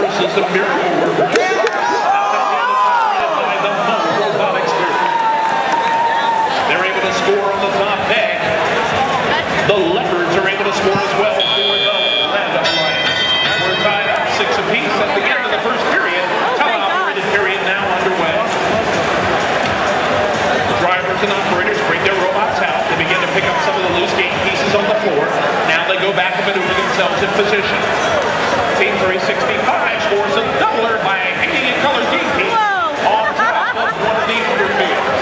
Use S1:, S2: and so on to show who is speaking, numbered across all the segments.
S1: versus the Miracle Workers. By the Home Robotics Group. They're able to score on the top deck. The Leopards are able to score as well for the Red Alliance. We're tied up 6 apiece at the end of the first period. Teleoperated period now underway. Drivers and operators bring their robots out. They begin to pick up some of the loose game pieces on the floor. Now they go back and maneuver themselves in position. Team 365 scores a doubler by hanging a colored game piece on top of one of the underfields.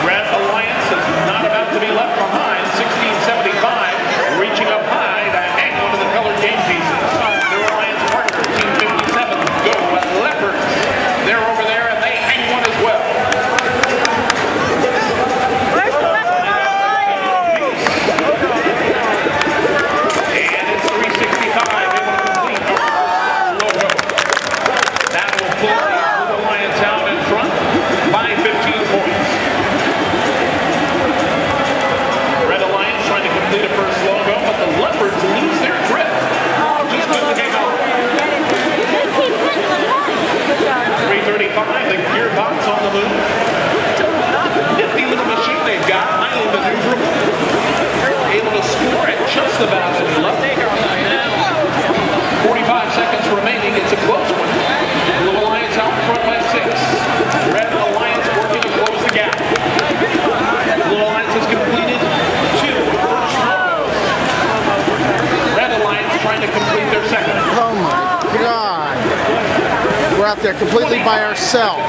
S1: Red Alliance is not about to be left behind. 1675 reaching up high to hang one of the colored game pieces. Their Alliance partner, Team 57, go at Leopards. They're over there and they hang one as well. And it's 365 able to complete our logo. That will pull the Alliance out in front by 15 points. Red Alliance trying to complete a first logo, but the Leopards lose their grip. Just put the game on. 335, the gearbox on the move. Nifty little machine they've got, highly maneuverable. Able to score at just about any level. 45 seconds remaining, it's a close one. Blue Alliance out in front by 6. Red Alliance working to close the gap. Blue Alliance has completed 2 first logos. Red Alliance trying to complete their second.
S2: Oh my God. We're out there completely by ourselves.